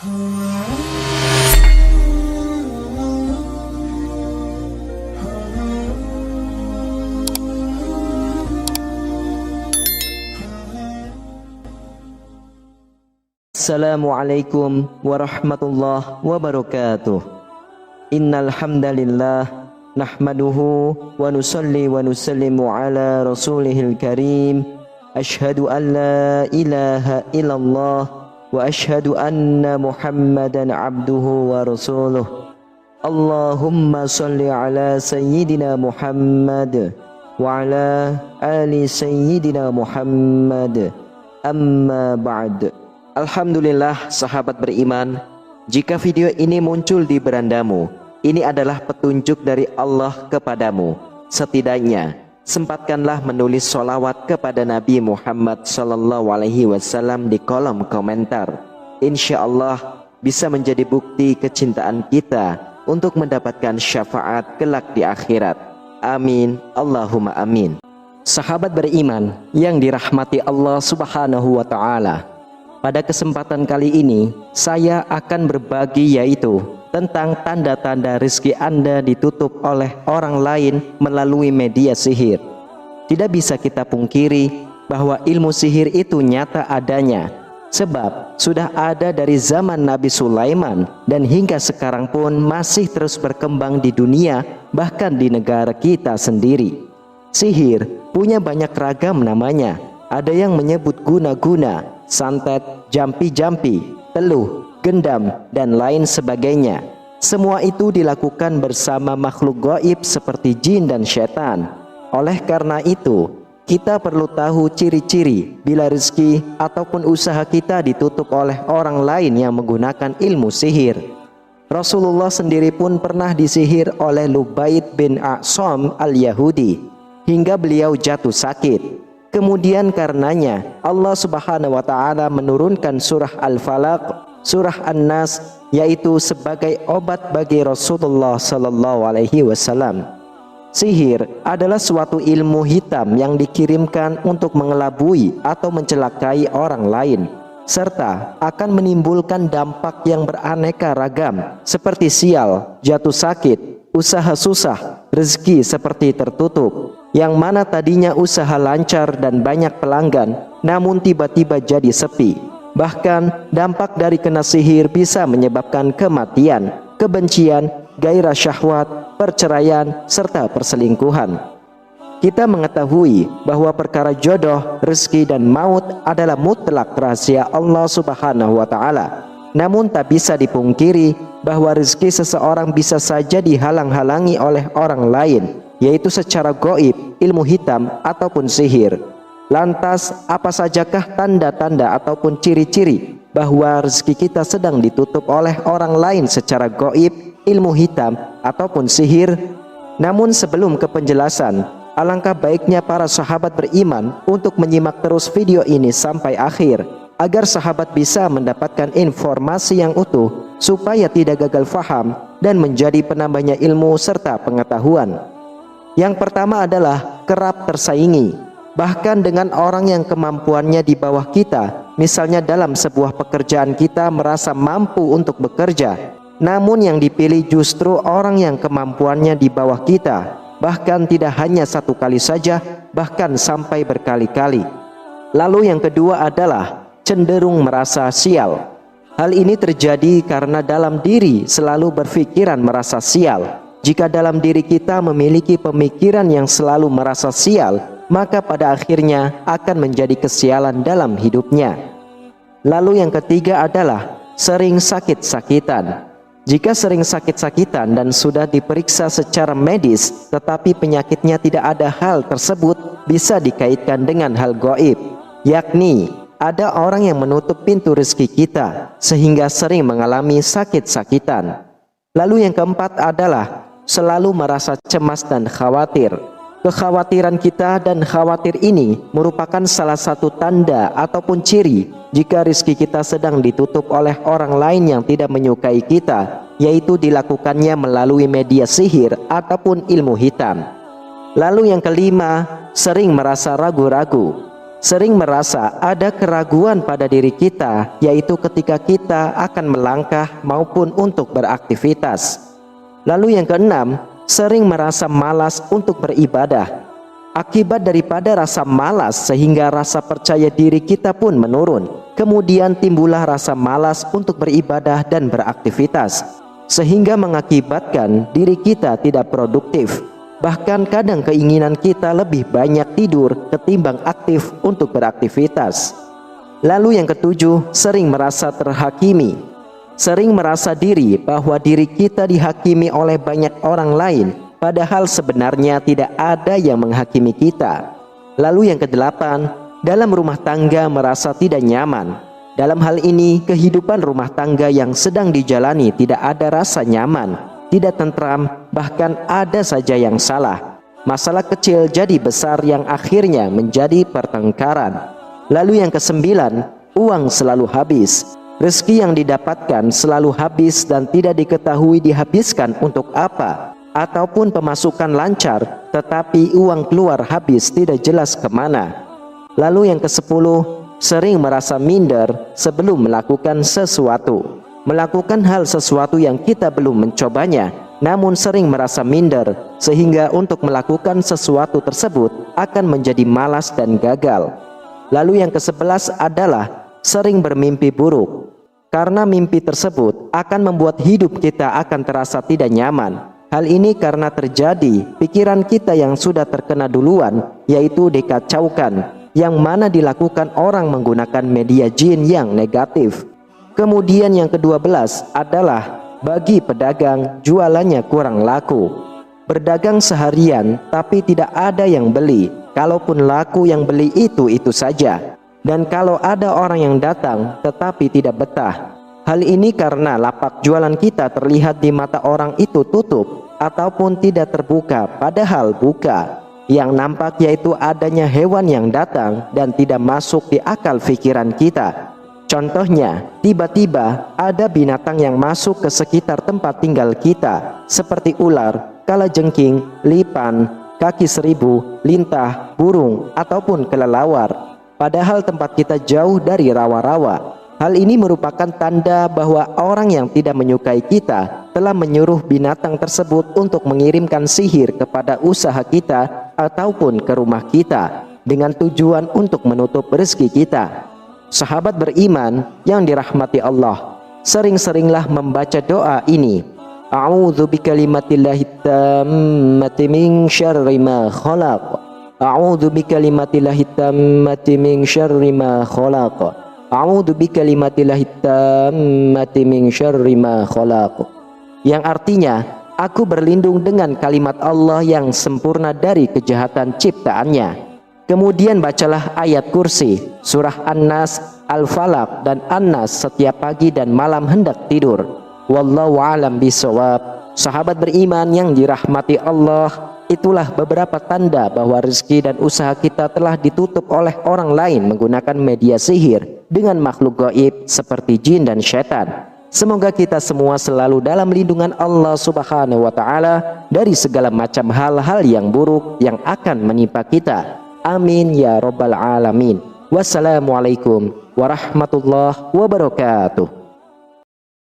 Assalamualaikum warahmatullahi wabarakatuh. Innal hamdalillah nahmaduhu wa nusalli wa nusallimu ala rasulihil karim. Ashhadu an la ilaha illallah wa ashhadu anna Muhammadan abduhu wa rasuluh. Allahumma salli ala sayyidina Muhammad wa ala ali sayyidina Muhammad. Amma ba'd. Alhamdulillah sahabat beriman, jika video ini muncul di berandamu, ini adalah petunjuk dari Allah kepadamu. Setidaknya sempatkanlah menulis sholawat kepada Nabi Muhammad SAW di kolom komentar. Insya Allah bisa menjadi bukti kecintaan kita untuk mendapatkan syafaat kelak di akhirat. Amin, Allahumma amin. Sahabat beriman yang dirahmati Allah Subhanahu wa Ta'ala, pada kesempatan kali ini saya akan berbagi yaitu tentang tanda-tanda rezeki Anda ditutup oleh orang lain melalui media sihir. Tidak bisa kita pungkiri bahwa ilmu sihir itu nyata adanya, sebab sudah ada dari zaman Nabi Sulaiman dan hingga sekarang pun masih terus berkembang di dunia, bahkan di negara kita sendiri. Sihir punya banyak ragam namanya. Ada yang menyebut guna-guna, santet, jampi-jampi, teluh, gendam, dan lain sebagainya. Semua itu dilakukan bersama makhluk gaib seperti jin dan setan. Oleh karena itu, kita perlu tahu ciri-ciri bila rezeki ataupun usaha kita ditutup oleh orang lain yang menggunakan ilmu sihir. Rasulullah sendiri pun pernah disihir oleh Lubaid bin A'sam al-Yahudi hingga beliau jatuh sakit. Kemudian karenanya Allah Subhanahu wa Ta'ala menurunkan surah Al-Falaq, surah An-Nas, yaitu sebagai obat bagi Rasulullah sallallahu alaihi wasallam. Sihir adalah suatu ilmu hitam yang dikirimkan untuk mengelabui atau mencelakai orang lain, serta akan menimbulkan dampak yang beraneka ragam seperti sial, jatuh sakit, usaha susah, rezeki seperti tertutup, yang mana tadinya usaha lancar dan banyak pelanggan, namun tiba-tiba jadi sepi. Bahkan dampak dari kena sihir bisa menyebabkan kematian, kebencian, gairah syahwat, perceraian, serta perselingkuhan. Kita mengetahui bahwa perkara jodoh, rezeki, dan maut adalah mutlak rahasia Allah Subhanahu wa Ta'ala. Namun tak bisa dipungkiri bahwa rezeki seseorang bisa saja dihalang-halangi oleh orang lain, yaitu secara gaib, ilmu hitam, ataupun sihir. Lantas apa sajakah tanda-tanda ataupun ciri-ciri bahwa rezeki kita sedang ditutup oleh orang lain secara gaib, ilmu hitam, ataupun sihir? Namun sebelum ke penjelasan, alangkah baiknya para sahabat beriman untuk menyimak terus video ini sampai akhir, agar sahabat bisa mendapatkan informasi yang utuh, supaya tidak gagal faham dan menjadi penambahnya ilmu serta pengetahuan. Yang pertama adalah kerap tersaingi, bahkan dengan orang yang kemampuannya di bawah kita. Misalnya dalam sebuah pekerjaan kita merasa mampu untuk bekerja, namun yang dipilih justru orang yang kemampuannya di bawah kita, bahkan tidak hanya satu kali saja, bahkan sampai berkali-kali. Lalu yang kedua adalah cenderung merasa sial. Hal ini terjadi karena dalam diri selalu berpikiran merasa sial. Jika dalam diri kita memiliki pemikiran yang selalu merasa sial, maka pada akhirnya akan menjadi kesialan dalam hidupnya. Lalu yang ketiga adalah sering sakit-sakitan. Jika sering sakit-sakitan dan sudah diperiksa secara medis, tetapi penyakitnya tidak ada, hal tersebut bisa dikaitkan dengan hal gaib, yakni ada orang yang menutup pintu rezeki kita sehingga sering mengalami sakit-sakitan. Lalu yang keempat adalah selalu merasa cemas dan khawatir. Kekhawatiran kita dan khawatir ini merupakan salah satu tanda ataupun ciri jika rezeki kita sedang ditutup oleh orang lain yang tidak menyukai kita, yaitu dilakukannya melalui media sihir ataupun ilmu hitam. Lalu yang kelima, sering merasa ragu-ragu. sering merasa ada keraguan pada diri kita, yaitu ketika kita akan melangkah maupun untuk beraktivitas. Lalu yang keenam, sering merasa malas untuk beribadah. Akibat daripada rasa malas sehingga rasa percaya diri kita pun menurun. Kemudian timbullah rasa malas untuk beribadah dan beraktivitas, sehingga mengakibatkan diri kita tidak produktif. Bahkan kadang keinginan kita lebih banyak tidur ketimbang aktif untuk beraktivitas. Lalu yang ketujuh, sering merasa terhakimi. Sering merasa diri bahwa diri kita dihakimi oleh banyak orang lain, padahal sebenarnya tidak ada yang menghakimi kita. Lalu yang kedelapan, dalam rumah tangga merasa tidak nyaman. Dalam hal ini, kehidupan rumah tangga yang sedang dijalani tidak ada rasa nyaman, tidak tentram, bahkan ada saja yang salah. Masalah kecil jadi besar yang akhirnya menjadi pertengkaran. Lalu yang kesembilan, uang selalu habis. Rezeki yang didapatkan selalu habis dan tidak diketahui dihabiskan untuk apa, ataupun pemasukan lancar tetapi uang keluar habis tidak jelas kemana. Lalu yang kesepuluh, sering merasa minder sebelum melakukan sesuatu. Melakukan hal sesuatu yang kita belum mencobanya, namun sering merasa minder sehingga untuk melakukan sesuatu tersebut akan menjadi malas dan gagal. Lalu yang ke-11 adalah sering bermimpi buruk. Karena mimpi tersebut akan membuat hidup kita akan terasa tidak nyaman. Hal ini karena terjadi pikiran kita yang sudah terkena duluan, yaitu dikacaukan, yang mana dilakukan orang menggunakan media jin yang negatif. Kemudian yang ke-12 adalah bagi pedagang jualannya kurang laku. Berdagang seharian tapi tidak ada yang beli. Kalaupun laku yang beli itu saja. Dan kalau ada orang yang datang tetapi tidak betah. Hal ini karena lapak jualan kita terlihat di mata orang itu tutup ataupun tidak terbuka padahal buka. Yang nampak yaitu adanya hewan yang datang dan tidak masuk di akal pikiran kita. Contohnya, tiba-tiba ada binatang yang masuk ke sekitar tempat tinggal kita, seperti ular, kalajengking, lipan, kaki seribu, lintah, burung, ataupun kelelawar. Padahal tempat kita jauh dari rawa-rawa. Hal ini merupakan tanda bahwa orang yang tidak menyukai kita telah menyuruh binatang tersebut untuk mengirimkan sihir kepada usaha kita ataupun ke rumah kita dengan tujuan untuk menutup rezeki kita. Sahabat beriman yang dirahmati Allah, sering-seringlah membaca doa ini. A'udzu bikalimatillahi tammati min syarri ma khalaq. A'udzu bikalimatillahi tammati min syarri ma khalaq. A'udzu bikalimatillahi tammati min syarri ma khalaq. Yang artinya, aku berlindung dengan kalimat Allah yang sempurna dari kejahatan ciptaannya. Kemudian bacalah ayat kursi, surah An-Nas, Al-Falaq, dan An-Nas setiap pagi dan malam hendak tidur. Wallahu a'lam bishawab. Sahabat beriman yang dirahmati Allah, itulah beberapa tanda bahwa rezeki dan usaha kita telah ditutup oleh orang lain menggunakan media sihir dengan makhluk gaib seperti jin dan syaitan. Semoga kita semua selalu dalam lindungan Allah Subhanahu wa Ta'ala dari segala macam hal-hal yang buruk yang akan menimpa kita. Amin ya rabbal alamin. Wassalamualaikum warahmatullahi wabarakatuh.